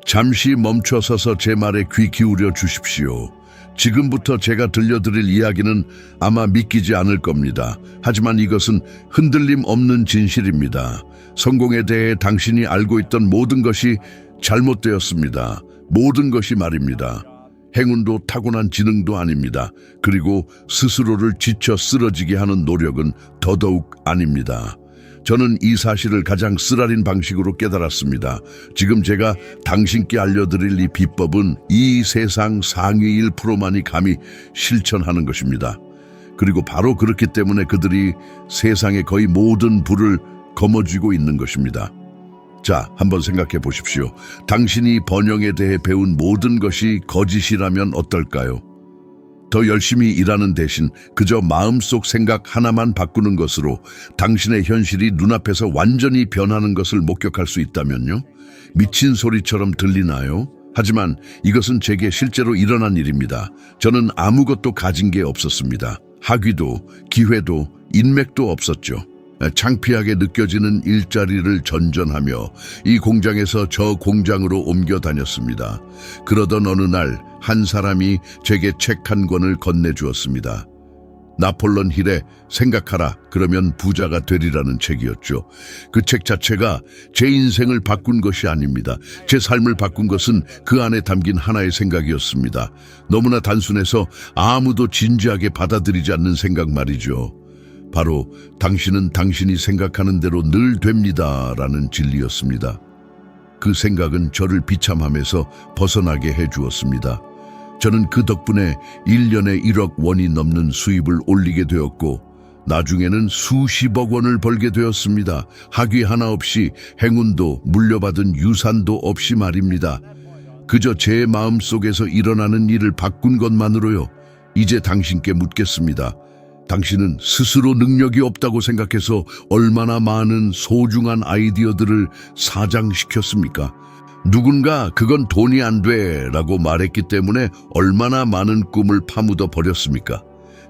잠시 멈춰서서 제 말에 귀 기울여 주십시오. 지금부터 제가 들려드릴 이야기는 아마 믿기지 않을 겁니다. 하지만 이것은 흔들림 없는 진실입니다. 성공에 대해 당신이 알고 있던 모든 것이 잘못되었습니다. 모든 것이 말입니다. 행운도 타고난 지능도 아닙니다. 그리고 스스로를 지쳐 쓰러지게 하는 노력은 더더욱 아닙니다. 저는 이 사실을 가장 쓰라린 방식으로 깨달았습니다. 지금 제가 당신께 알려드릴 이 비법은 이 세상 상위 1%만이 감히 실천하는 것입니다. 그리고 바로 그렇기 때문에 그들이 세상의 거의 모든 부를 거머쥐고 있는 것입니다. 자, 한번 생각해 보십시오. 당신이 번영에 대해 배운 모든 것이 거짓이라면 어떨까요? 더 열심히 일하는 대신 그저 마음속 생각 하나만 바꾸는 것으로 당신의 현실이 눈앞에서 완전히 변하는 것을 목격할 수 있다면요? 미친 소리처럼 들리나요? 하지만 이것은 제게 실제로 일어난 일입니다. 저는 아무것도 가진 게 없었습니다. 학위도, 기회도, 인맥도 없었죠. 창피하게 느껴지는 일자리를 전전하며 이 공장에서 저 공장으로 옮겨 다녔습니다. 그러던 어느 날 한 사람이 제게 책 한 권을 건네주었습니다. 나폴론 힐의 생각하라 그러면 부자가 되리라는 책이었죠. 그 책 자체가 제 인생을 바꾼 것이 아닙니다. 제 삶을 바꾼 것은 그 안에 담긴 하나의 생각이었습니다. 너무나 단순해서 아무도 진지하게 받아들이지 않는 생각 말이죠. 바로 당신은 당신이 생각하는 대로 늘 됩니다 라는 진리였습니다. 그 생각은 저를 비참함에서 벗어나게 해주었습니다. 저는 그 덕분에 1년에 1억 원이 넘는 수입을 올리게 되었고 나중에는 수십억 원을 벌게 되었습니다. 학위 하나 없이 행운도 물려받은 유산도 없이 말입니다. 그저 제 마음속에서 일어나는 일을 바꾼 것만으로요. 이제 당신께 묻겠습니다. 당신은 스스로 능력이 없다고 생각해서 얼마나 많은 소중한 아이디어들을 사장시켰습니까? 누군가 그건 돈이 안 돼 라고 말했기 때문에 얼마나 많은 꿈을 파묻어 버렸습니까?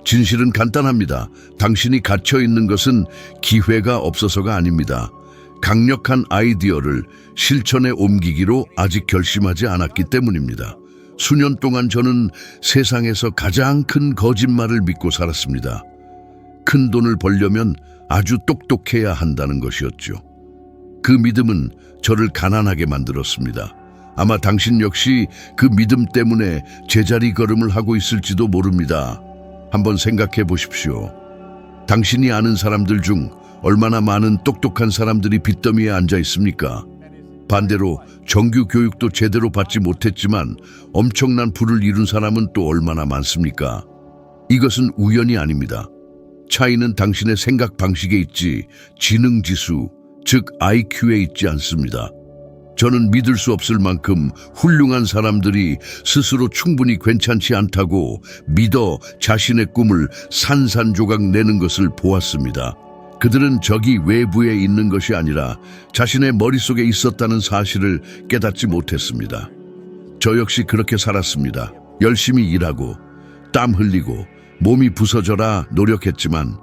진실은 간단합니다. 당신이 갇혀 있는 것은 기회가 없어서가 아닙니다. 강력한 아이디어를 실천에 옮기기로 아직 결심하지 않았기 때문입니다. 수년 동안 저는 세상에서 가장 큰 거짓말을 믿고 살았습니다. 큰 돈을 벌려면 아주 똑똑해야 한다는 것이었죠. 그 믿음은 저를 가난하게 만들었습니다. 아마 당신 역시 그 믿음 때문에 제자리 걸음을 하고 있을지도 모릅니다. 한번 생각해 보십시오. 당신이 아는 사람들 중 얼마나 많은 똑똑한 사람들이 빚더미에 앉아 있습니까? 반대로 정규 교육도 제대로 받지 못했지만 엄청난 부를 이룬 사람은 또 얼마나 많습니까? 이것은 우연이 아닙니다. 차이는 당신의 생각 방식에 있지 지능지수, 즉 IQ에 있지 않습니다. 저는 믿을 수 없을 만큼 훌륭한 사람들이 스스로 충분히 괜찮지 않다고 믿어 자신의 꿈을 산산조각 내는 것을 보았습니다. 그들은 적이 외부에 있는 것이 아니라 자신의 머릿속에 있었다는 사실을 깨닫지 못했습니다. 저 역시 그렇게 살았습니다. 열심히 일하고 땀 흘리고 몸이 부서져라 노력했지만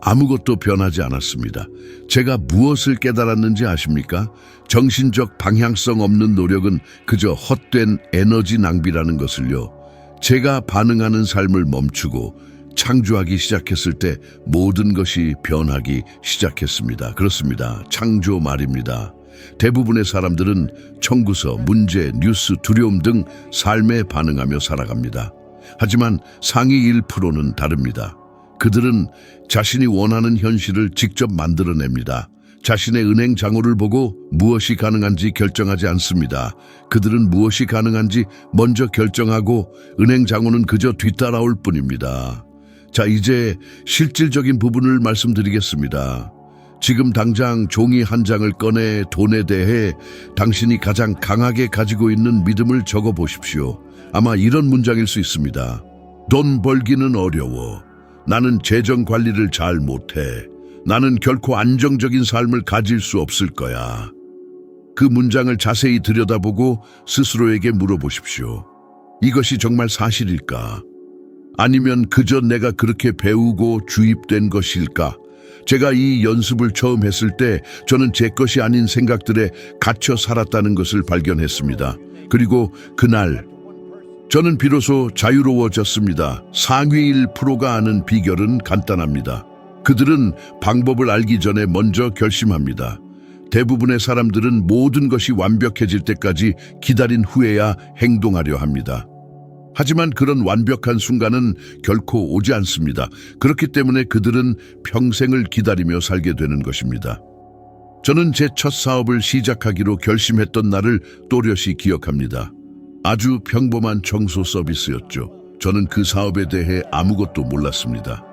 아무것도 변하지 않았습니다. 제가 무엇을 깨달았는지 아십니까? 정신적 방향성 없는 노력은 그저 헛된 에너지 낭비라는 것을요. 제가 반응하는 삶을 멈추고 창조하기 시작했을 때 모든 것이 변하기 시작했습니다. 그렇습니다. 창조 말입니다. 대부분의 사람들은 청구서, 문제, 뉴스, 두려움 등 삶에 반응하며 살아갑니다. 하지만 상위 1%는 다릅니다. 그들은 자신이 원하는 현실을 직접 만들어냅니다. 자신의 은행 잔고를 보고 무엇이 가능한지 결정하지 않습니다. 그들은 무엇이 가능한지 먼저 결정하고 은행 잔고는 그저 뒤따라올 뿐입니다. 자, 이제 실질적인 부분을 말씀드리겠습니다. 지금 당장 종이 한 장을 꺼내 돈에 대해 당신이 가장 강하게 가지고 있는 믿음을 적어 보십시오. 아마 이런 문장일 수 있습니다. 돈 벌기는 어려워. 나는 재정 관리를 잘 못해. 나는 결코 안정적인 삶을 가질 수 없을 거야. 그 문장을 자세히 들여다보고 스스로에게 물어보십시오. 이것이 정말 사실일까? 아니면 그저 내가 그렇게 배우고 주입된 것일까? 제가 이 연습을 처음 했을 때 저는 제 것이 아닌 생각들에 갇혀 살았다는 것을 발견했습니다. 그리고 그날 저는 비로소 자유로워졌습니다. 상위 1%가 아는 비결은 간단합니다. 그들은 방법을 알기 전에 먼저 결심합니다. 대부분의 사람들은 모든 것이 완벽해질 때까지 기다린 후에야 행동하려 합니다. 하지만 그런 완벽한 순간은 결코 오지 않습니다. 그렇기 때문에 그들은 평생을 기다리며 살게 되는 것입니다. 저는 제 첫 사업을 시작하기로 결심했던 날을 또렷이 기억합니다. 아주 평범한 청소 서비스였죠. 저는 그 사업에 대해 아무것도 몰랐습니다.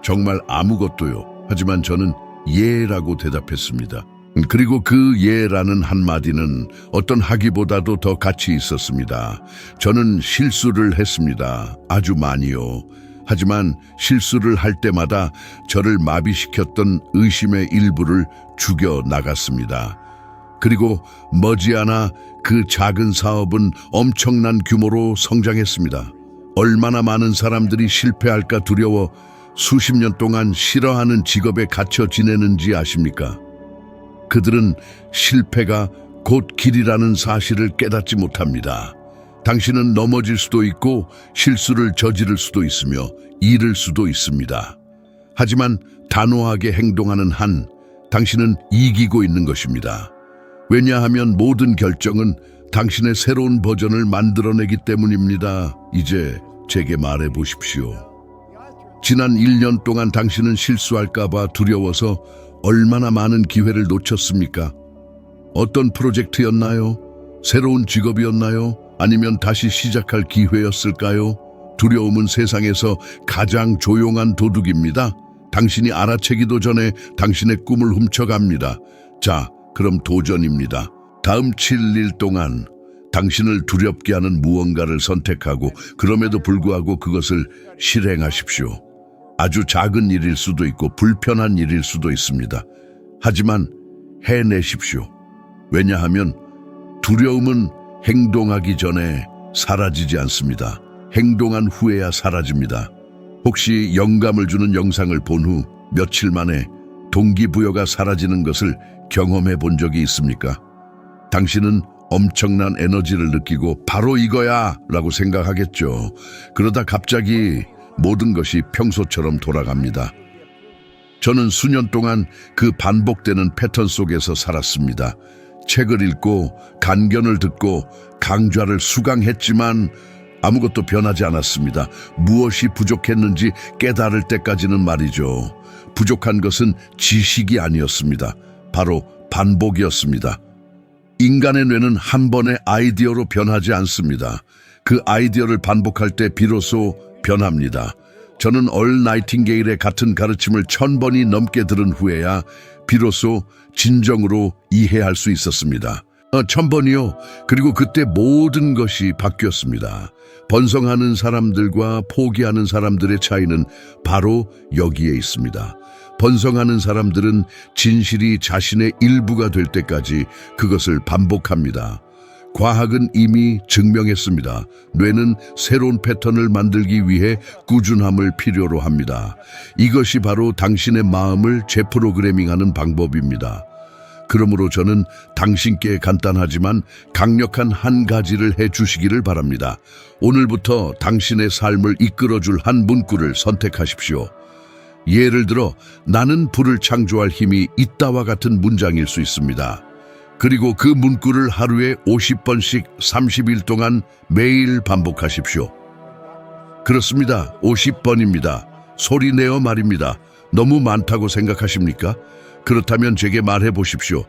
정말 아무것도요. 하지만 저는 예라고 대답했습니다. 그리고 그 예라는 한마디는 어떤 학위보다도 더 가치 있었습니다. 저는 실수를 했습니다. 아주 많이요. 하지만 실수를 할 때마다 저를 마비시켰던 의심의 일부를 죽여나갔습니다. 그리고 머지않아 그 작은 사업은 엄청난 규모로 성장했습니다. 얼마나 많은 사람들이 실패할까 두려워 수십 년 동안 싫어하는 직업에 갇혀 지내는지 아십니까? 그들은 실패가 곧 길이라는 사실을 깨닫지 못합니다. 당신은 넘어질 수도 있고 실수를 저지를 수도 있으며 잃을 수도 있습니다. 하지만 단호하게 행동하는 한 당신은 이기고 있는 것입니다. 왜냐하면 모든 결정은 당신의 새로운 버전을 만들어내기 때문입니다. 이제 제게 말해 보십시오. 지난 1년 동안 당신은 실수할까봐 두려워서 얼마나 많은 기회를 놓쳤습니까? 어떤 프로젝트였나요? 새로운 직업이었나요? 아니면 다시 시작할 기회였을까요? 두려움은 세상에서 가장 조용한 도둑입니다. 당신이 알아채기도 전에 당신의 꿈을 훔쳐갑니다. 자, 그럼 도전입니다. 다음 7일 동안 당신을 두렵게 하는 무언가를 선택하고 그럼에도 불구하고 그것을 실행하십시오. 아주 작은 일일 수도 있고 불편한 일일 수도 있습니다. 하지만 해내십시오. 왜냐하면 두려움은 행동하기 전에 사라지지 않습니다. 행동한 후에야 사라집니다. 혹시 영감을 주는 영상을 본 후 며칠 만에 동기부여가 사라지는 것을 경험해 본 적이 있습니까? 당신은 엄청난 에너지를 느끼고 바로 이거야 라고 생각하겠죠. 그러다 갑자기 모든 것이 평소처럼 돌아갑니다. 저는 수년 동안 그 반복되는 패턴 속에서 살았습니다. 책을 읽고 간견을 듣고 강좌를 수강했지만 아무것도 변하지 않았습니다. 무엇이 부족했는지 깨달을 때까지는 말이죠. 부족한 것은 지식이 아니었습니다. 바로 반복이었습니다. 인간의 뇌는 한 번의 아이디어로 변하지 않습니다. 그 아이디어를 반복할 때 비로소 변합니다. 저는 얼 나이팅게일의 같은 가르침을 1000번이 넘게 들은 후에야 비로소 진정으로 이해할 수 있었습니다. 1000번이요. 그리고 그때 모든 것이 바뀌었습니다. 번성하는 사람들과 포기하는 사람들의 차이는 바로 여기에 있습니다. 번성하는 사람들은 진실이 자신의 일부가 될 때까지 그것을 반복합니다. 과학은 이미 증명했습니다. 뇌는 새로운 패턴을 만들기 위해 꾸준함을 필요로 합니다. 이것이 바로 당신의 마음을 재프로그래밍하는 방법입니다. 그러므로 저는 당신께 간단하지만 강력한 한 가지를 해주시기를 바랍니다. 오늘부터 당신의 삶을 이끌어줄 한 문구를 선택하십시오. 예를 들어 나는 불을 창조할 힘이 있다와 같은 문장일 수 있습니다. 그리고 그 문구를 하루에 50번씩 30일 동안 매일 반복하십시오. 그렇습니다. 50번입니다. 소리내어 말입니다. 너무 많다고 생각하십니까? 그렇다면 제게 말해 보십시오.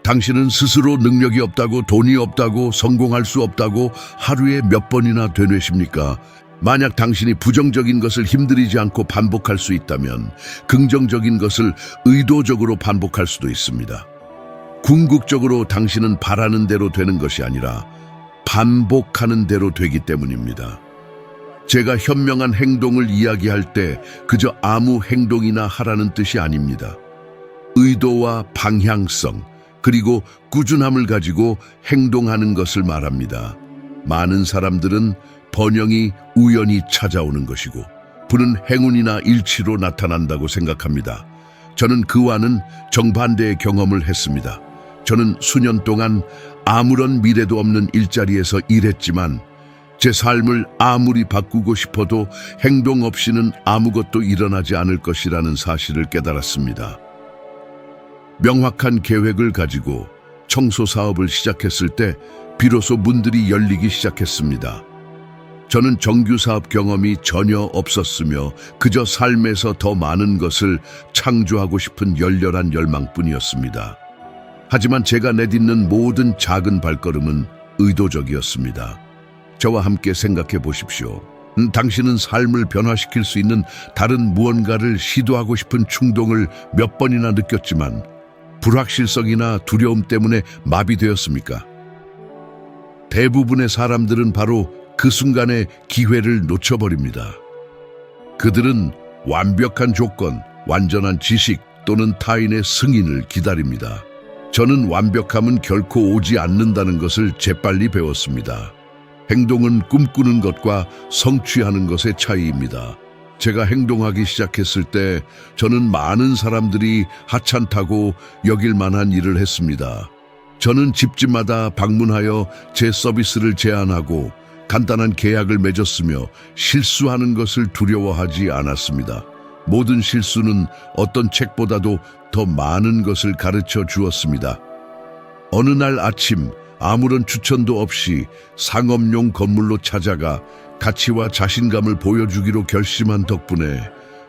당신은 스스로 능력이 없다고, 돈이 없다고, 성공할 수 없다고 하루에 몇 번이나 되뇌십니까? 만약 당신이 부정적인 것을 힘들이지 않고 반복할 수 있다면 긍정적인 것을 의도적으로 반복할 수도 있습니다. 궁극적으로 당신은 바라는 대로 되는 것이 아니라 반복하는 대로 되기 때문입니다. 제가 현명한 행동을 이야기할 때 그저 아무 행동이나 하라는 뜻이 아닙니다. 의도와 방향성, 그리고 꾸준함을 가지고 행동하는 것을 말합니다. 많은 사람들은 번영이 우연히 찾아오는 것이고, 불은 행운이나 일치로 나타난다고 생각합니다. 저는 그와는 정반대의 경험을 했습니다. 저는 수년 동안 아무런 미래도 없는 일자리에서 일했지만 제 삶을 아무리 바꾸고 싶어도 행동 없이는 아무것도 일어나지 않을 것이라는 사실을 깨달았습니다. 명확한 계획을 가지고 청소 사업을 시작했을 때 비로소 문들이 열리기 시작했습니다. 저는 정규 사업 경험이 전혀 없었으며 그저 삶에서 더 많은 것을 창조하고 싶은 열렬한 열망뿐이었습니다. 하지만 제가 내딛는 모든 작은 발걸음은 의도적이었습니다. 저와 함께 생각해 보십시오. 당신은 삶을 변화시킬 수 있는 다른 무언가를 시도하고 싶은 충동을 몇 번이나 느꼈지만 불확실성이나 두려움 때문에 마비되었습니까? 대부분의 사람들은 바로 그 순간에 기회를 놓쳐버립니다. 그들은 완벽한 조건, 완전한 지식 또는 타인의 승인을 기다립니다. 저는 완벽함은 결코 오지 않는다는 것을 재빨리 배웠습니다. 행동은 꿈꾸는 것과 성취하는 것의 차이입니다. 제가 행동하기 시작했을 때 저는 많은 사람들이 하찮다고 여길 만한 일을 했습니다. 저는 집집마다 방문하여 제 서비스를 제안하고 간단한 계약을 맺었으며 실수하는 것을 두려워하지 않았습니다. 모든 실수는 어떤 책보다도 더 많은 것을 가르쳐 주었습니다. 어느 날 아침 아무런 추천도 없이 상업용 건물로 찾아가 가치와 자신감을 보여주기로 결심한 덕분에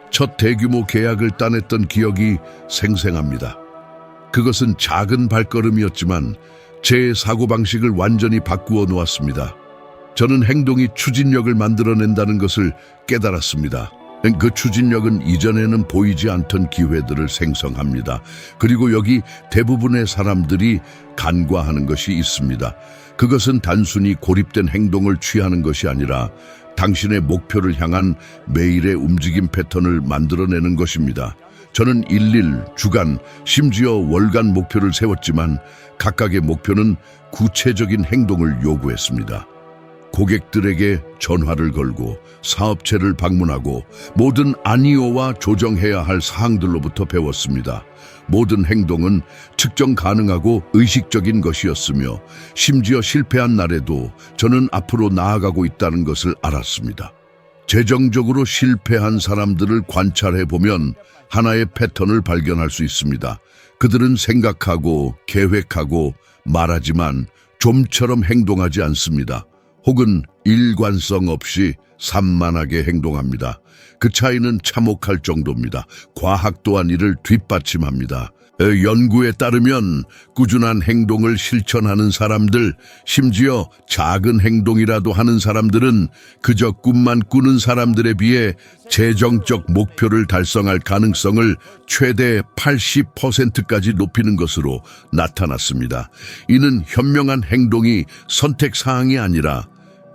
첫 대규모 계약을 따냈던 기억이 생생합니다. 그것은 작은 발걸음이었지만 제 사고방식을 완전히 바꾸어 놓았습니다. 저는 행동이 추진력을 만들어낸다는 것을 깨달았습니다. 그 추진력은 이전에는 보이지 않던 기회들을 생성합니다. 그리고 여기 대부분의 사람들이 간과하는 것이 있습니다. 그것은 단순히 고립된 행동을 취하는 것이 아니라 당신의 목표를 향한 매일의 움직임 패턴을 만들어내는 것입니다. 저는 일일, 주간, 심지어 월간 목표를 세웠지만 각각의 목표는 구체적인 행동을 요구했습니다. 고객들에게 전화를 걸고 사업체를 방문하고 모든 아니오와 조정해야 할 사항들로부터 배웠습니다. 모든 행동은 측정 가능하고 의식적인 것이었으며 심지어 실패한 날에도 저는 앞으로 나아가고 있다는 것을 알았습니다. 재정적으로 실패한 사람들을 관찰해 보면 하나의 패턴을 발견할 수 있습니다. 그들은 생각하고 계획하고 말하지만 좀처럼 행동하지 않습니다. 혹은 일관성 없이 산만하게 행동합니다. 그 차이는 참혹할 정도입니다. 과학 또한 이를 뒷받침합니다. 연구에 따르면 꾸준한 행동을 실천하는 사람들, 심지어 작은 행동이라도 하는 사람들은 그저 꿈만 꾸는 사람들에 비해 재정적 목표를 달성할 가능성을 최대 80%까지 높이는 것으로 나타났습니다. 이는 현명한 행동이 선택사항이 아니라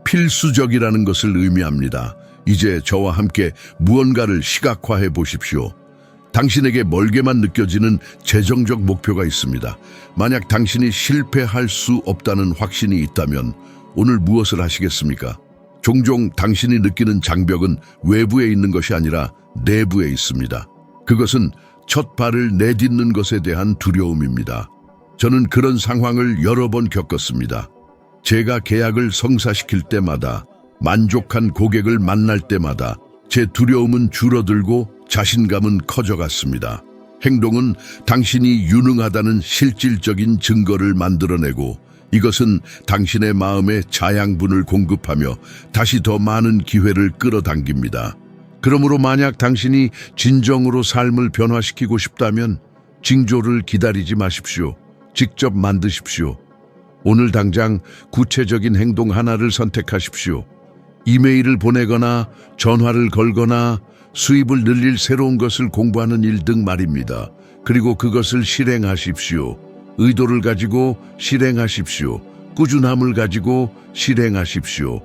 필수적이라는 것을 의미합니다. 이제 저와 함께 무언가를 시각화해 보십시오. 당신에게 멀게만 느껴지는 재정적 목표가 있습니다. 만약 당신이 실패할 수 없다는 확신이 있다면 오늘 무엇을 하시겠습니까? 종종 당신이 느끼는 장벽은 외부에 있는 것이 아니라 내부에 있습니다. 그것은 첫 발을 내딛는 것에 대한 두려움입니다. 저는 그런 상황을 여러 번 겪었습니다. 제가 계약을 성사시킬 때마다, 만족한 고객을 만날 때마다 제 두려움은 줄어들고 자신감은 커져갔습니다. 행동은 당신이 유능하다는 실질적인 증거를 만들어내고 이것은 당신의 마음에 자양분을 공급하며 다시 더 많은 기회를 끌어당깁니다. 그러므로 만약 당신이 진정으로 삶을 변화시키고 싶다면 징조를 기다리지 마십시오. 직접 만드십시오. 오늘 당장 구체적인 행동 하나를 선택하십시오. 이메일을 보내거나 전화를 걸거나 수입을 늘릴 새로운 것을 공부하는 일 등 말입니다. 그리고 그것을 실행하십시오. 의도를 가지고 실행하십시오. 꾸준함을 가지고 실행하십시오.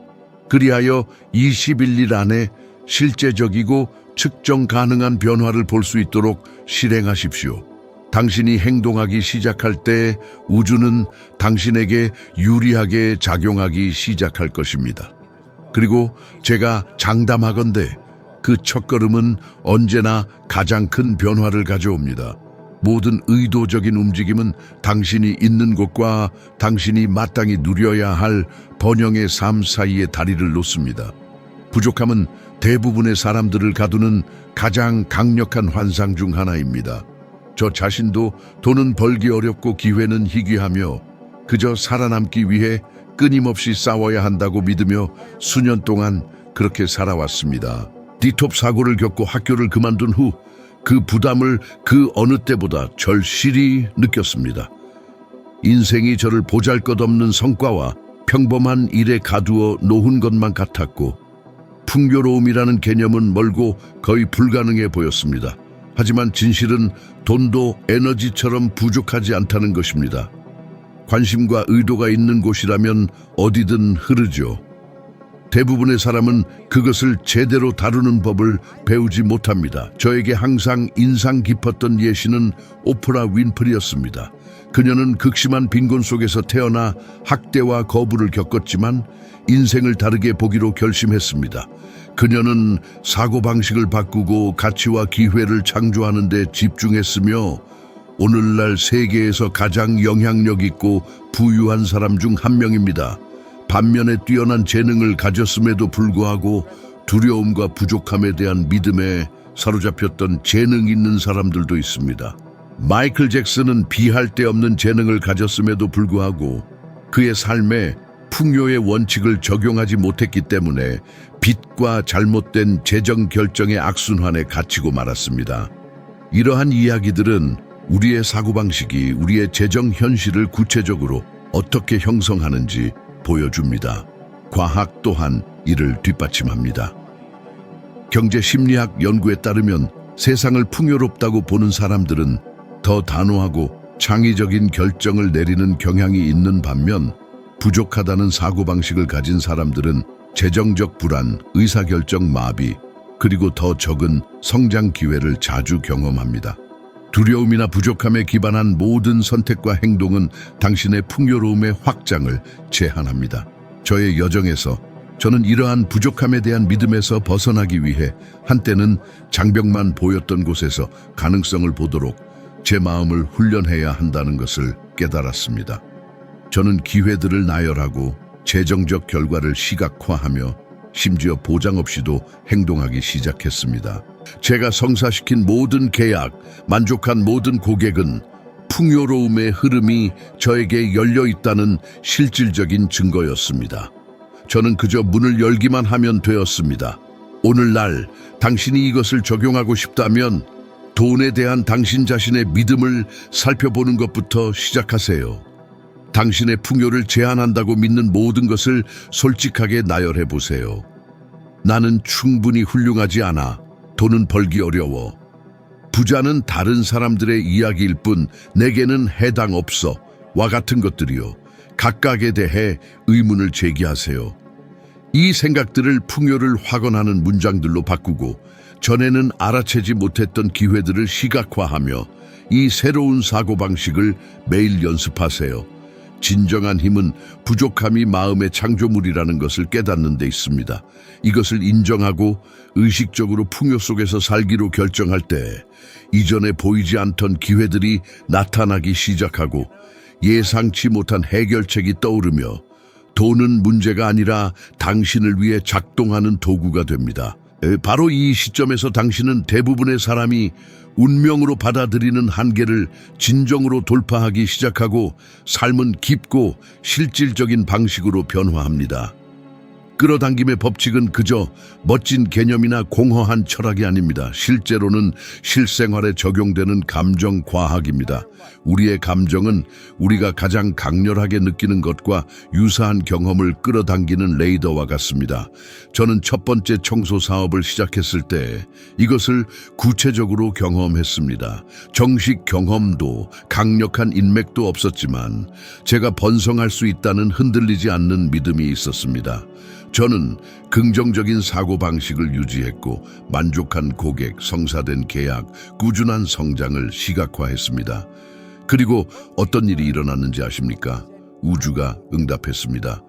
그리하여 21일 안에 실제적이고 측정 가능한 변화를 볼 수 있도록 실행하십시오. 당신이 행동하기 시작할 때 우주는 당신에게 유리하게 작용하기 시작할 것입니다. 그리고 제가 장담하건대 그 첫걸음은 언제나 가장 큰 변화를 가져옵니다. 모든 의도적인 움직임은 당신이 있는 곳과 당신이 마땅히 누려야 할 번영의 삶 사이에 다리를 놓습니다. 부족함은 대부분의 사람들을 가두는 가장 강력한 환상 중 하나입니다. 저 자신도 돈은 벌기 어렵고 기회는 희귀하며 그저 살아남기 위해 끊임없이 싸워야 한다고 믿으며 수년 동안 그렇게 살아왔습니다. 디톱 사고를 겪고 학교를 그만둔 후 그 부담을 그 어느 때보다 절실히 느꼈습니다. 인생이 저를 보잘것없는 성과와 평범한 일에 가두어 놓은 것만 같았고 풍요로움이라는 개념은 멀고 거의 불가능해 보였습니다. 하지만 진실은 돈도 에너지처럼 부족하지 않다는 것입니다. 관심과 의도가 있는 곳이라면 어디든 흐르죠. 대부분의 사람은 그것을 제대로 다루는 법을 배우지 못합니다. 저에게 항상 인상 깊었던 예시는 오프라 윈프리였습니다. 그녀는 극심한 빈곤 속에서 태어나 학대와 거부를 겪었지만 인생을 다르게 보기로 결심했습니다. 그녀는 사고방식을 바꾸고 가치와 기회를 창조하는 데 집중했으며 오늘날 세계에서 가장 영향력 있고 부유한 사람 중 한 명입니다. 반면에 뛰어난 재능을 가졌음에도 불구하고 두려움과 부족함에 대한 믿음에 사로잡혔던 재능 있는 사람들도 있습니다. 마이클 잭슨은 비할 데 없는 재능을 가졌음에도 불구하고 그의 삶에 풍요의 원칙을 적용하지 못했기 때문에 빚과 잘못된 재정 결정의 악순환에 갇히고 말았습니다. 이러한 이야기들은 우리의 사고방식이 우리의 재정 현실을 구체적으로 어떻게 형성하는지 보여줍니다. 과학 또한 이를 뒷받침합니다. 경제심리학 연구에 따르면 세상을 풍요롭다고 보는 사람들은 더 단호하고 창의적인 결정을 내리는 경향이 있는 반면 부족하다는 사고방식을 가진 사람들은 재정적 불안, 의사결정 마비, 그리고 더 적은 성장 기회를 자주 경험합니다. 두려움이나 부족함에 기반한 모든 선택과 행동은 당신의 풍요로움의 확장을 제한합니다. 저의 여정에서 저는 이러한 부족함에 대한 믿음에서 벗어나기 위해 한때는 장벽만 보였던 곳에서 가능성을 보도록 제 마음을 훈련해야 한다는 것을 깨달았습니다. 저는 기회들을 나열하고 재정적 결과를 시각화하며 심지어 보장 없이도 행동하기 시작했습니다. 제가 성사시킨 모든 계약, 만족한 모든 고객은 풍요로움의 흐름이 저에게 열려 있다는 실질적인 증거였습니다. 저는 그저 문을 열기만 하면 되었습니다. 오늘날 당신이 이것을 적용하고 싶다면 돈에 대한 당신 자신의 믿음을 살펴보는 것부터 시작하세요. 당신의 풍요를 제한한다고 믿는 모든 것을 솔직하게 나열해 보세요. 나는 충분히 훌륭하지 않아. 돈은 벌기 어려워. 부자는 다른 사람들의 이야기일 뿐 내게는 해당 없어. 와 같은 것들이요. 각각에 대해 의문을 제기하세요. 이 생각들을 풍요를 확언하는 문장들로 바꾸고 전에는 알아채지 못했던 기회들을 시각화하며 이 새로운 사고방식을 매일 연습하세요. 진정한 힘은 부족함이 마음의 창조물이라는 것을 깨닫는 데 있습니다. 이것을 인정하고 의식적으로 풍요 속에서 살기로 결정할 때 이전에 보이지 않던 기회들이 나타나기 시작하고 예상치 못한 해결책이 떠오르며 돈은 문제가 아니라 당신을 위해 작동하는 도구가 됩니다. 바로 이 시점에서 당신은 대부분의 사람이 운명으로 받아들이는 한계를 진정으로 돌파하기 시작하고 삶은 깊고 실질적인 방식으로 변화합니다. 끌어당김의 법칙은 그저 멋진 개념이나 공허한 철학이 아닙니다. 실제로는 실생활에 적용되는 감정 과학입니다. 우리의 감정은 우리가 가장 강렬하게 느끼는 것과 유사한 경험을 끌어당기는 레이더와 같습니다. 저는 첫 번째 청소 사업을 시작했을 때 이것을 구체적으로 경험했습니다. 정식 경험도 강력한 인맥도 없었지만 제가 번성할 수 있다는 흔들리지 않는 믿음이 있었습니다. 저는 긍정적인 사고방식을 유지했고 만족한 고객, 성사된 계약, 꾸준한 성장을 시각화했습니다. 그리고 어떤 일이 일어났는지 아십니까? 우주가 응답했습니다.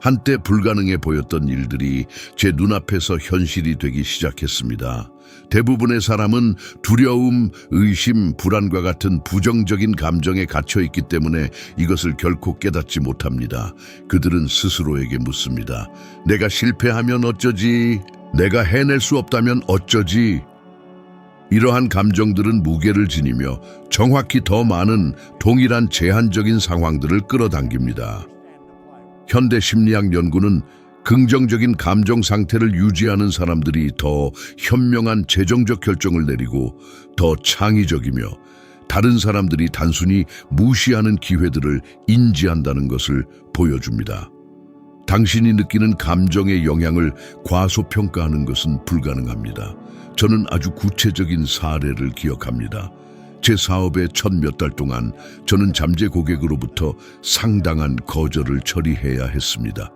한때 불가능해 보였던 일들이 제 눈앞에서 현실이 되기 시작했습니다. 대부분의 사람은 두려움, 의심, 불안과 같은 부정적인 감정에 갇혀 있기 때문에 이것을 결코 깨닫지 못합니다. 그들은 스스로에게 묻습니다. 내가 실패하면 어쩌지? 내가 해낼 수 없다면 어쩌지? 이러한 감정들은 무게를 지니며 정확히 더 많은 동일한 제한적인 상황들을 끌어당깁니다. 현대 심리학 연구는 긍정적인 감정 상태를 유지하는 사람들이 더 현명한 재정적 결정을 내리고 더 창의적이며 다른 사람들이 단순히 무시하는 기회들을 인지한다는 것을 보여줍니다. 당신이 느끼는 감정의 영향을 과소평가하는 것은 불가능합니다. 저는 아주 구체적인 사례를 기억합니다. 제 사업의 첫 몇 달 동안 저는 잠재 고객으로부터 상당한 거절을 처리해야 했습니다.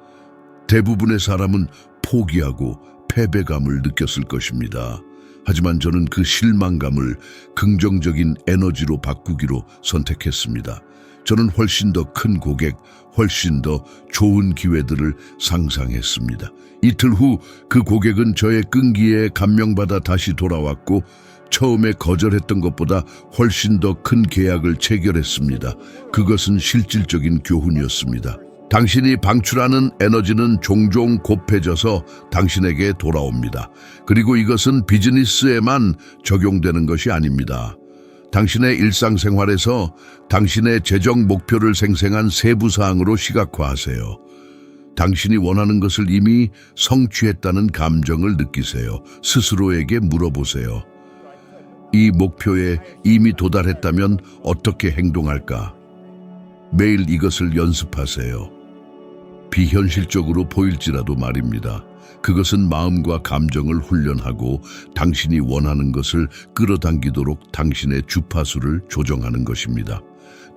대부분의 사람은 포기하고 패배감을 느꼈을 것입니다. 하지만 저는 그 실망감을 긍정적인 에너지로 바꾸기로 선택했습니다. 저는 훨씬 더 큰 고객, 훨씬 더 좋은 기회들을 상상했습니다. 이틀 후 그 고객은 저의 끈기에 감명받아 다시 돌아왔고 처음에 거절했던 것보다 훨씬 더 큰 계약을 체결했습니다. 그것은 실질적인 교훈이었습니다. 당신이 방출하는 에너지는 종종 곱해져서 당신에게 돌아옵니다. 그리고 이것은 비즈니스에만 적용되는 것이 아닙니다. 당신의 일상생활에서 당신의 재정 목표를 생생한 세부 사항으로 시각화하세요. 당신이 원하는 것을 이미 성취했다는 감정을 느끼세요. 스스로에게 물어보세요. 이 목표에 이미 도달했다면 어떻게 행동할까? 매일 이것을 연습하세요. 비현실적으로 보일지라도 말입니다. 그것은 마음과 감정을 훈련하고 당신이 원하는 것을 끌어당기도록 당신의 주파수를 조정하는 것입니다.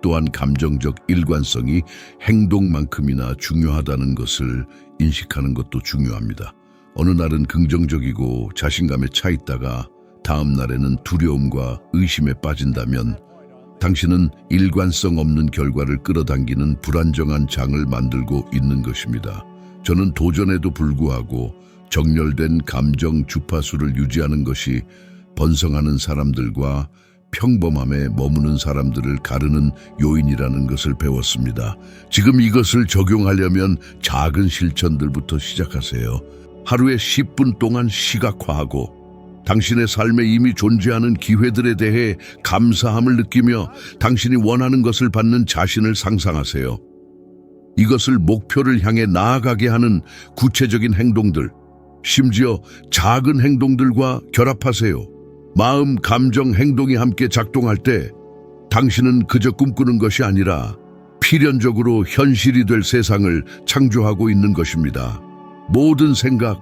또한 감정적 일관성이 행동만큼이나 중요하다는 것을 인식하는 것도 중요합니다. 어느 날은 긍정적이고 자신감에 차 있다가 다음 날에는 두려움과 의심에 빠진다면 당신은 일관성 없는 결과를 끌어당기는 불안정한 장을 만들고 있는 것입니다. 저는 도전에도 불구하고 정렬된 감정 주파수를 유지하는 것이 번성하는 사람들과 평범함에 머무는 사람들을 가르는 요인이라는 것을 배웠습니다. 지금 이것을 적용하려면 작은 실천들부터 시작하세요. 하루에 10분 동안 시각화하고 당신의 삶에 이미 존재하는 기회들에 대해 감사함을 느끼며 당신이 원하는 것을 받는 자신을 상상하세요. 이것을 목표를 향해 나아가게 하는 구체적인 행동들, 심지어 작은 행동들과 결합하세요. 마음, 감정, 행동이 함께 작동할 때 당신은 그저 꿈꾸는 것이 아니라 필연적으로 현실이 될 세상을 창조하고 있는 것입니다. 모든 생각,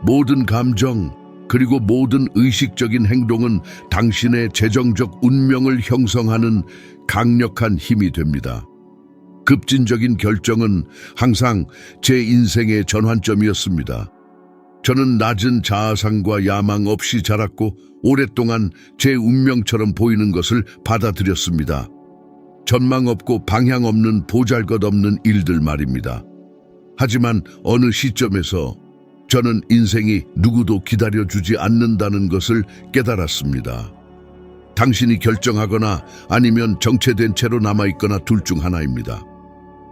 모든 감정, 그리고 모든 의식적인 행동은 당신의 재정적 운명을 형성하는 강력한 힘이 됩니다. 급진적인 결정은 항상 제 인생의 전환점이었습니다. 저는 낮은 자아상과 야망 없이 자랐고 오랫동안 제 운명처럼 보이는 것을 받아들였습니다. 전망 없고 방향 없는 보잘것없는 일들 말입니다. 하지만 어느 시점에서 저는 인생이 누구도 기다려주지 않는다는 것을 깨달았습니다. 당신이 결정하거나 아니면 정체된 채로 남아있거나 둘 중 하나입니다.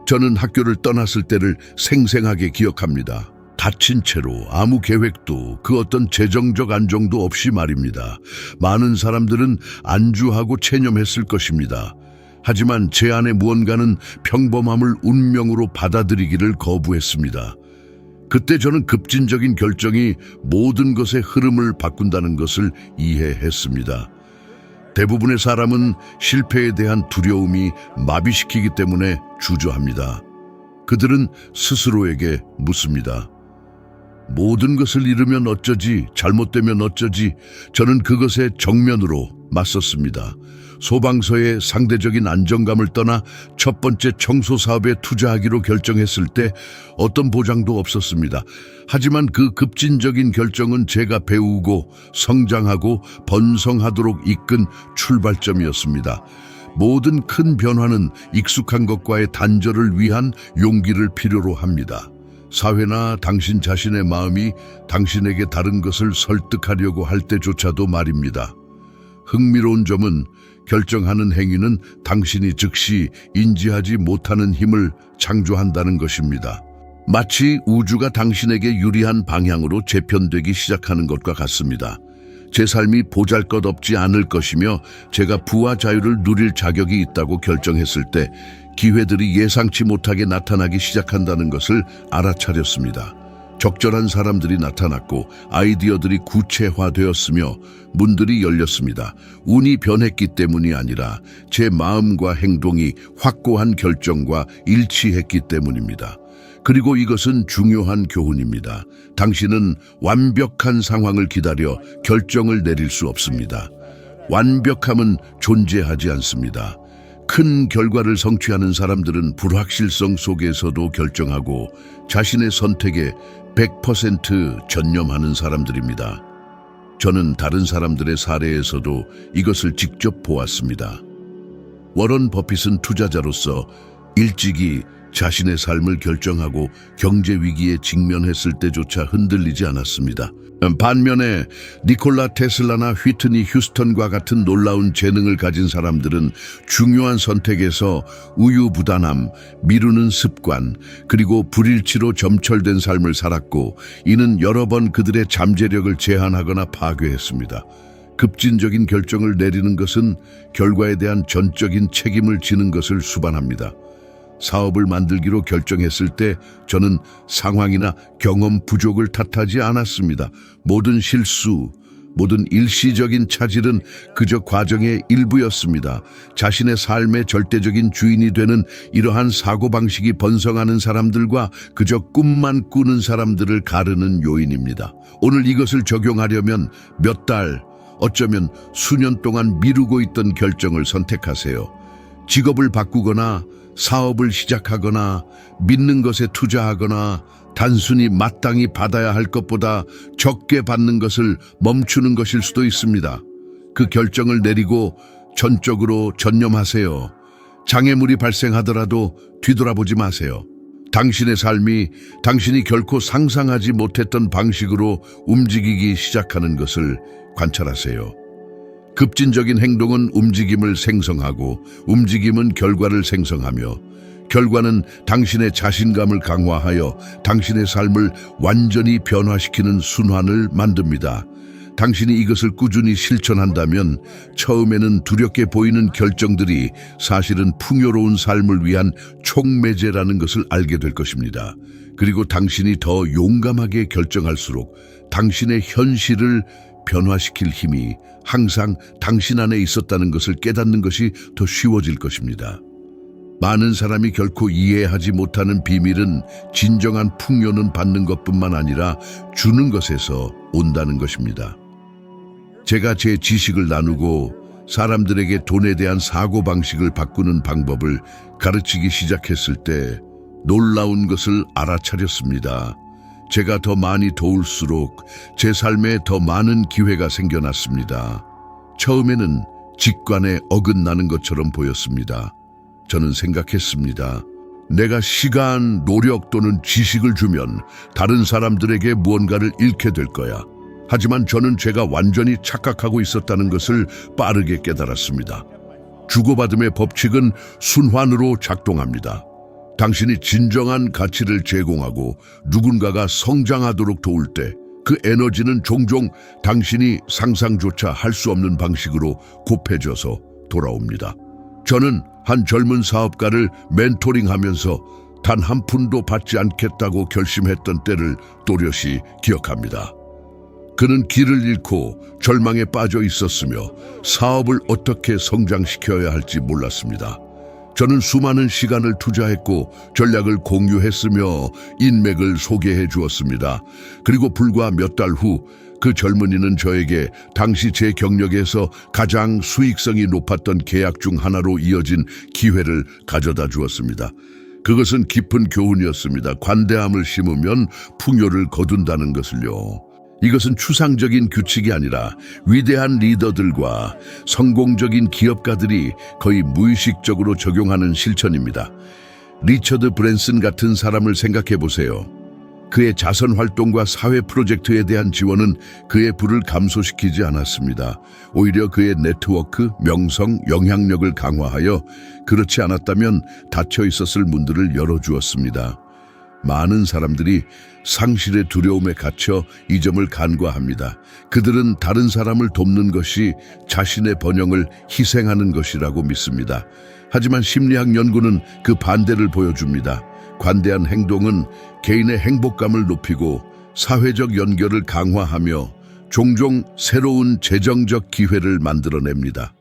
저는 학교를 떠났을 때를 생생하게 기억합니다. 다친 채로 아무 계획도 그 어떤 재정적 안정도 없이 말입니다. 많은 사람들은 안주하고 체념했을 것입니다. 하지만 제 안에 무언가는 평범함을 운명으로 받아들이기를 거부했습니다. 그때 저는 급진적인 결정이 모든 것의 흐름을 바꾼다는 것을 이해했습니다. 대부분의 사람은 실패에 대한 두려움이 마비시키기 때문에 주저합니다. 그들은 스스로에게 묻습니다. 모든 것을 잃으면 어쩌지, 잘못되면 어쩌지. 저는 그것에 정면으로 맞섰습니다. 소방서의 상대적인 안정감을 떠나 첫 번째 청소 사업에 투자하기로 결정했을 때 어떤 보장도 없었습니다. 하지만 그 급진적인 결정은 제가 배우고 성장하고 번성하도록 이끈 출발점이었습니다. 모든 큰 변화는 익숙한 것과의 단절을 위한 용기를 필요로 합니다. 사회나 당신 자신의 마음이 당신에게 다른 것을 설득하려고 할 때조차도 말입니다. 흥미로운 점은 결정하는 행위는 당신이 즉시 인지하지 못하는 힘을 창조한다는 것입니다. 마치 우주가 당신에게 유리한 방향으로 재편되기 시작하는 것과 같습니다. 제 삶이 보잘것없지 않을 것이며 제가 부와 자유를 누릴 자격이 있다고 결정했을 때 기회들이 예상치 못하게 나타나기 시작한다는 것을 알아차렸습니다. 적절한 사람들이 나타났고 아이디어들이 구체화되었으며 문들이 열렸습니다. 운이 변했기 때문이 아니라 제 마음과 행동이 확고한 결정과 일치했기 때문입니다. 그리고 이것은 중요한 교훈입니다. 당신은 완벽한 상황을 기다려 결정을 내릴 수 없습니다. 완벽함은 존재하지 않습니다. 큰 결과를 성취하는 사람들은 불확실성 속에서도 결정하고 자신의 선택에 100% 전념하는 사람들입니다. 저는 다른 사람들의 사례에서도 이것을 직접 보았습니다. 워런 버핏은 투자자로서 일찍이 자신의 삶을 결정하고 경제 위기에 직면했을 때조차 흔들리지 않았습니다. 반면에 니콜라 테슬라나 휘트니 휴스턴과 같은 놀라운 재능을 가진 사람들은 중요한 선택에서 우유부단함, 미루는 습관, 그리고 불일치로 점철된 삶을 살았고 이는 여러 번 그들의 잠재력을 제한하거나 파괴했습니다. 급진적인 결정을 내리는 것은 결과에 대한 전적인 책임을 지는 것을 수반합니다. 사업을 만들기로 결정했을 때 저는 상황이나 경험 부족을 탓하지 않았습니다. 모든 실수, 모든 일시적인 차질은 그저 과정의 일부였습니다. 자신의 삶의 절대적인 주인이 되는 이러한 사고방식이 번성하는 사람들과 그저 꿈만 꾸는 사람들을 가르는 요인입니다. 오늘 이것을 적용하려면 몇 달, 어쩌면 수년 동안 미루고 있던 결정을 선택하세요. 직업을 바꾸거나 사업을 시작하거나 믿는 것에 투자하거나 단순히 마땅히 받아야 할 것보다 적게 받는 것을 멈추는 것일 수도 있습니다. 그 결정을 내리고 전적으로 전념하세요. 장애물이 발생하더라도 뒤돌아보지 마세요. 당신의 삶이 당신이 결코 상상하지 못했던 방식으로 움직이기 시작하는 것을 관찰하세요. 급진적인 행동은 움직임을 생성하고 움직임은 결과를 생성하며 결과는 당신의 자신감을 강화하여 당신의 삶을 완전히 변화시키는 순환을 만듭니다. 당신이 이것을 꾸준히 실천한다면 처음에는 두렵게 보이는 결정들이 사실은 풍요로운 삶을 위한 촉매제라는 것을 알게 될 것입니다. 그리고 당신이 더 용감하게 결정할수록 당신의 현실을 변화시킬 힘이 항상 당신 안에 있었다는 것을 깨닫는 것이 더 쉬워질 것입니다. 많은 사람이 결코 이해하지 못하는 비밀은 진정한 풍요는 받는 것뿐만 아니라 주는 것에서 온다는 것입니다. 제가 제 지식을 나누고 사람들에게 돈에 대한 사고방식을 바꾸는 방법을 가르치기 시작했을 때 놀라운 것을 알아차렸습니다. 제가 더 많이 도울수록 제 삶에 더 많은 기회가 생겨났습니다. 처음에는 직관에 어긋나는 것처럼 보였습니다. 저는 생각했습니다. 내가 시간, 노력 또는 지식을 주면 다른 사람들에게 무언가를 잃게 될 거야. 하지만 저는 제가 완전히 착각하고 있었다는 것을 빠르게 깨달았습니다. 주고받음의 법칙은 순환으로 작동합니다. 당신이 진정한 가치를 제공하고 누군가가 성장하도록 도울 때 그 에너지는 종종 당신이 상상조차 할 수 없는 방식으로 곱해져서 돌아옵니다. 저는 한 젊은 사업가를 멘토링하면서 단 한 푼도 받지 않겠다고 결심했던 때를 또렷이 기억합니다. 그는 길을 잃고 절망에 빠져 있었으며 사업을 어떻게 성장시켜야 할지 몰랐습니다. 저는 수많은 시간을 투자했고 전략을 공유했으며 인맥을 소개해 주었습니다. 그리고 불과 몇 달 후 그 젊은이는 저에게 당시 제 경력에서 가장 수익성이 높았던 계약 중 하나로 이어진 기회를 가져다 주었습니다. 그것은 깊은 교훈이었습니다. 관대함을 심으면 풍요를 거둔다는 것을요. 이것은 추상적인 규칙이 아니라 위대한 리더들과 성공적인 기업가들이 거의 무의식적으로 적용하는 실천입니다. 리처드 브랜슨 같은 사람을 생각해 보세요. 그의 자선 활동과 사회 프로젝트에 대한 지원은 그의 부를 감소시키지 않았습니다. 오히려 그의 네트워크, 명성, 영향력을 강화하여 그렇지 않았다면 닫혀 있었을 문들을 열어주었습니다. 많은 사람들이 상실의 두려움에 갇혀 이 점을 간과합니다. 그들은 다른 사람을 돕는 것이 자신의 번영을 희생하는 것이라고 믿습니다. 하지만 심리학 연구는 그 반대를 보여줍니다. 관대한 행동은 개인의 행복감을 높이고 사회적 연결을 강화하며 종종 새로운 재정적 기회를 만들어냅니다.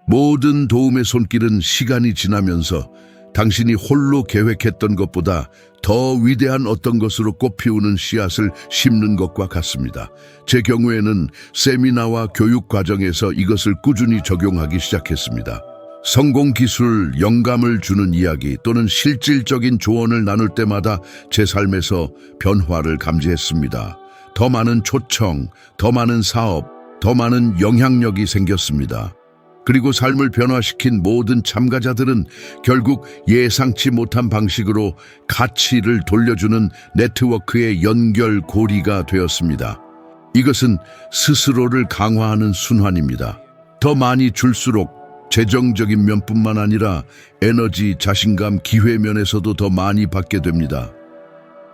모든 도움의 손길은 시간이 지나면서 당신이 홀로 계획했던 것보다 더 위대한 어떤 것으로 꽃피우는 씨앗을 심는 것과 같습니다. 제 경우에는 세미나와 교육 과정에서 이것을 꾸준히 적용하기 시작했습니다. 성공 기술, 영감을 주는 이야기 또는 실질적인 조언을 나눌 때마다 제 삶에서 변화를 감지했습니다. 더 많은 초청, 더 많은 사업, 더 많은 영향력이 생겼습니다. 그리고 삶을 변화시킨 모든 참가자들은 결국 예상치 못한 방식으로 가치를 돌려주는 네트워크의 연결고리가 되었습니다. 이것은 스스로를 강화하는 순환입니다. 더 많이 줄수록 재정적인 면뿐만 아니라 에너지, 자신감, 기회 면에서도 더 많이 받게 됩니다.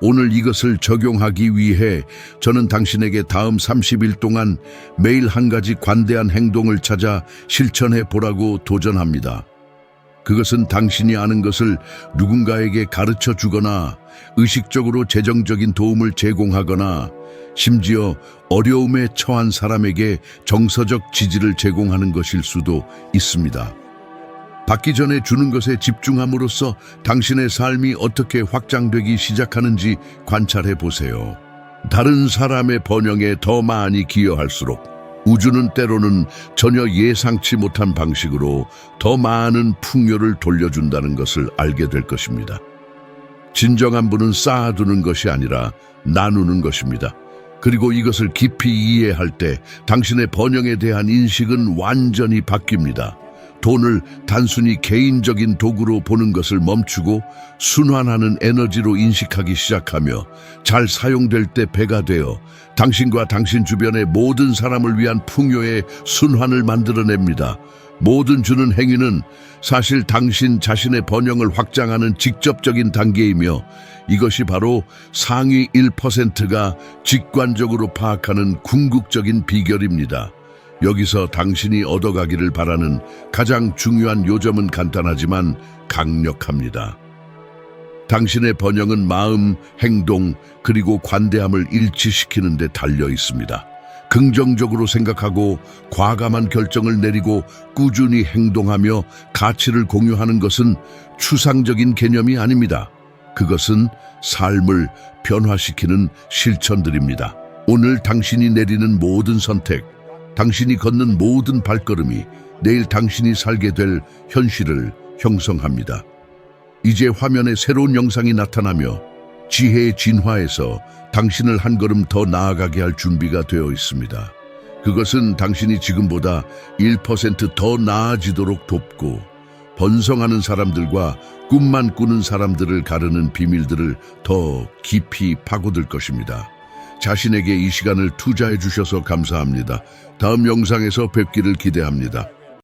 오늘 이것을 적용하기 위해 저는 당신에게 다음 30일 동안 매일 한 가지 관대한 행동을 찾아 실천해 보라고 도전합니다. 그것은 당신이 아는 것을 누군가에게 가르쳐 주거나 의식적으로 재정적인 도움을 제공하거나 심지어 어려움에 처한 사람에게 정서적 지지를 제공하는 것일 수도 있습니다. 받기 전에 주는 것에 집중함으로써 당신의 삶이 어떻게 확장되기 시작하는지 관찰해 보세요. 다른 사람의 번영에 더 많이 기여할수록 우주는 때로는 전혀 예상치 못한 방식으로 더 많은 풍요를 돌려준다는 것을 알게 될 것입니다. 진정한 부는 쌓아두는 것이 아니라 나누는 것입니다. 그리고 이것을 깊이 이해할 때 당신의 번영에 대한 인식은 완전히 바뀝니다. 돈을 단순히 개인적인 도구로 보는 것을 멈추고 순환하는 에너지로 인식하기 시작하며 잘 사용될 때 배가 되어 당신과 당신 주변의 모든 사람을 위한 풍요의 순환을 만들어냅니다. 모든 주는 행위는 사실 당신 자신의 번영을 확장하는 직접적인 단계이며 이것이 바로 상위 1%가 직관적으로 파악하는 궁극적인 비결입니다. 여기서 당신이 얻어가기를 바라는 가장 중요한 요점은 간단하지만 강력합니다. 당신의 번영은 마음, 행동, 그리고 관대함을 일치시키는 데 달려 있습니다. 긍정적으로 생각하고 과감한 결정을 내리고 꾸준히 행동하며 가치를 공유하는 것은 추상적인 개념이 아닙니다. 그것은 삶을 변화시키는 실천들입니다. 오늘 당신이 내리는 모든 선택, 당신이 걷는 모든 발걸음이 내일 당신이 살게 될 현실을 형성합니다. 이제 화면에 새로운 영상이 나타나며 지혜의 진화에서 당신을 한 걸음 더 나아가게 할 준비가 되어 있습니다. 그것은 당신이 지금보다 1% 더 나아지도록 돕고 번성하는 사람들과 꿈만 꾸는 사람들을 가르는 비밀들을 더 깊이 파고들 것입니다. 자신에게 이 시간을 투자해 주셔서 감사합니다. 다음 영상에서 뵙기를 기대합니다.